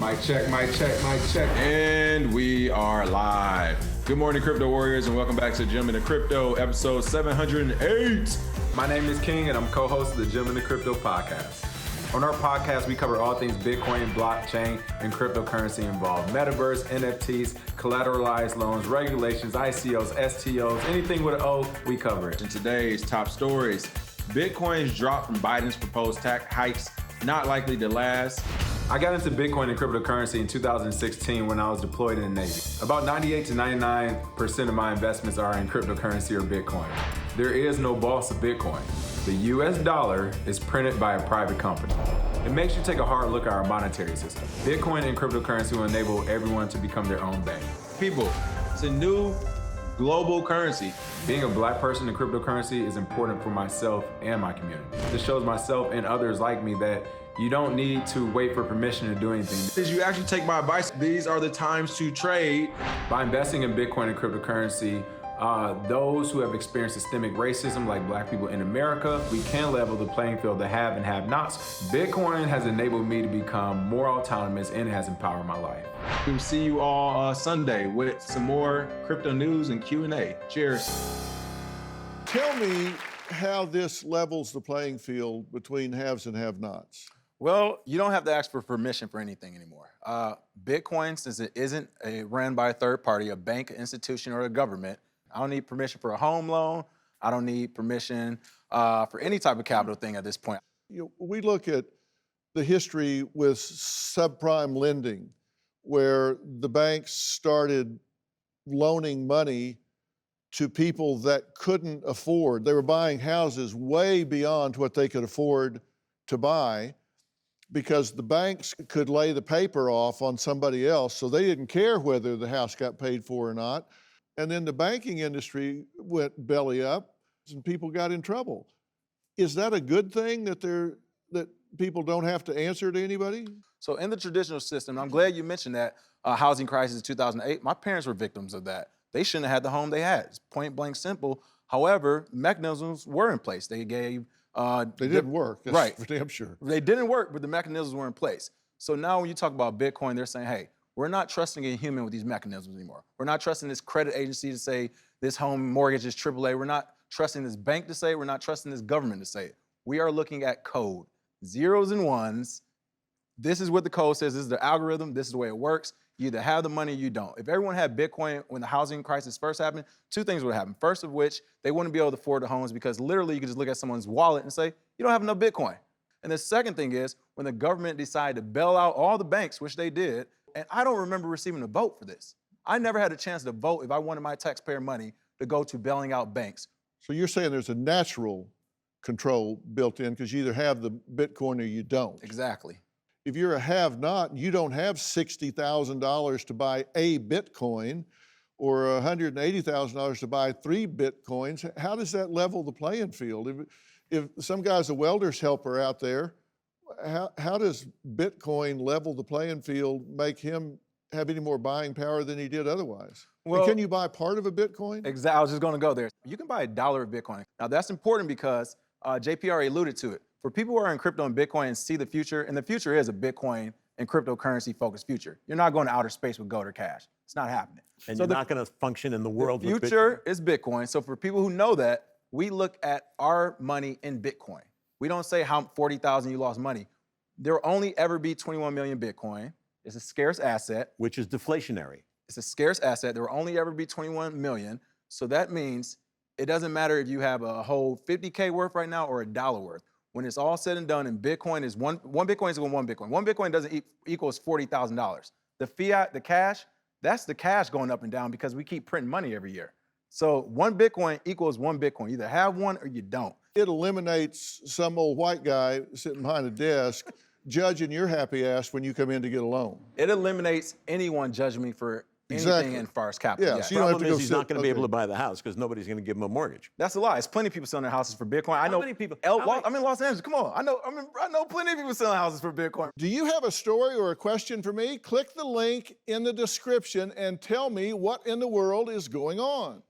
Mic check, mic check, mic check. And we are live. Good morning, Crypto Warriors, and welcome back to Gem in the Crypto, episode 708. My name is King, and I'm co-host of the Gem in the Crypto podcast. On our podcast, we cover all things Bitcoin, blockchain, and cryptocurrency involved. Metaverse, NFTs, collateralized loans, regulations, ICOs, STOs, anything with an O, we cover it. And today's top stories: Bitcoin's drop from Biden's proposed tax hikes, not likely to last. I got into Bitcoin and cryptocurrency in 2016 when I was deployed in the Navy. About 98 to 99% of my investments are in cryptocurrency or Bitcoin. There is no boss of Bitcoin. The US dollar is printed by a private company. It makes you take a hard look at our monetary system. Bitcoin and cryptocurrency will enable everyone to become their own bank. People, it's a new global currency. Being a black person in cryptocurrency is important for myself and my community. This shows myself and others like me that you don't need to wait for permission to do anything. If you actually take my advice, these are the times to trade. By investing in Bitcoin and cryptocurrency, those who have experienced systemic racism, like black people in America, we can level the playing field, the have and have-nots. Bitcoin has enabled me to become more autonomous and has empowered my life. We'll see you all Sunday with some more crypto news and Q&A. Cheers. Tell me how this levels the playing field between haves and have-nots. Well, you don't have to ask for permission for anything anymore. Bitcoin, since it isn't ran by a third party, a bank, institution, or a government, I don't need permission for a home loan. I don't need permission for any type of capital thing at this point. We look at the history with subprime lending, where the banks started loaning money to people that couldn't afford. They were buying houses way beyond what they could afford to buy, because the banks could lay the paper off on somebody else, so they didn't care whether the house got paid for or not. And then the banking industry went belly up and people got in trouble. Is that a good thing that people don't have to answer to anybody? So in the traditional system, I'm glad you mentioned that housing crisis in 2008, my parents were victims of that. They shouldn't have had the home they had. It's point blank simple. However, mechanisms were in place. They gave they didn't work, that's right. for damn sure. They didn't work, but the mechanisms were in place. So now when you talk about Bitcoin, they're saying, hey, we're not trusting a human with these mechanisms anymore. We're not trusting this credit agency to say this home mortgage is AAA. We're not trusting this bank to say it. We're not trusting this government to say it. We are looking at code, zeros and ones. This is what the code says. This is the algorithm. This is the way it works. You either have the money or you don't. If everyone had Bitcoin when the housing crisis first happened, two things would happen. First of which, they wouldn't be able to afford the homes because literally you could just look at someone's wallet and say, you don't have enough Bitcoin. And the second thing is, when the government decided to bail out all the banks, which they did, and I don't remember receiving a vote for this. I never had a chance to vote if I wanted my taxpayer money to go to bailing out banks. So you're saying there's a natural control built in because you either have the Bitcoin or you don't. Exactly. If you're a have-not, you don't have $60,000 to buy a Bitcoin or $180,000 to buy 3 Bitcoins. How does that level the playing field? If some guy's a welder's helper out there, how does Bitcoin level the playing field, make him have any more buying power than he did otherwise? Well, and can you buy part of a Bitcoin? Exactly. I was just going to go there. You can buy $1 of Bitcoin. Now that's important because JP already alluded to it. For people who are in crypto and Bitcoin and see the future, and the future is a Bitcoin and cryptocurrency focused future. You're not going to outer space with gold or cash. It's not happening. And so you're not going to function in the world with Bitcoin. The future is Bitcoin. So for people who know that, we look at our money in Bitcoin. We don't say how 40,000 you lost money. There will only ever be 21 million Bitcoin. It's a scarce asset. Which is deflationary. It's a scarce asset. There will only ever be 21 million. So that means it doesn't matter if you have a whole 50K worth right now or $1 worth. When it's all said and done, and Bitcoin is one Bitcoin is one Bitcoin. One Bitcoin doesn't equals $40,000. The fiat, the cash, that's the cash going up and down because we keep printing money every year. So one Bitcoin equals one Bitcoin. You either have one or you don't. It eliminates some old white guy sitting behind a desk judging your happy ass when you come in to get a loan. It eliminates anyone judging me for anything in far as capital. Yeah, so you don't have to go he's not going to be able to buy the house because nobody's going to give him a mortgage. That's a lie. There's plenty of people selling their houses for Bitcoin. I know many people? I'm in Los Angeles. Come on. I know plenty of people selling houses for Bitcoin. Do you have a story or a question for me? Click the link in the description and tell me what in the world is going on.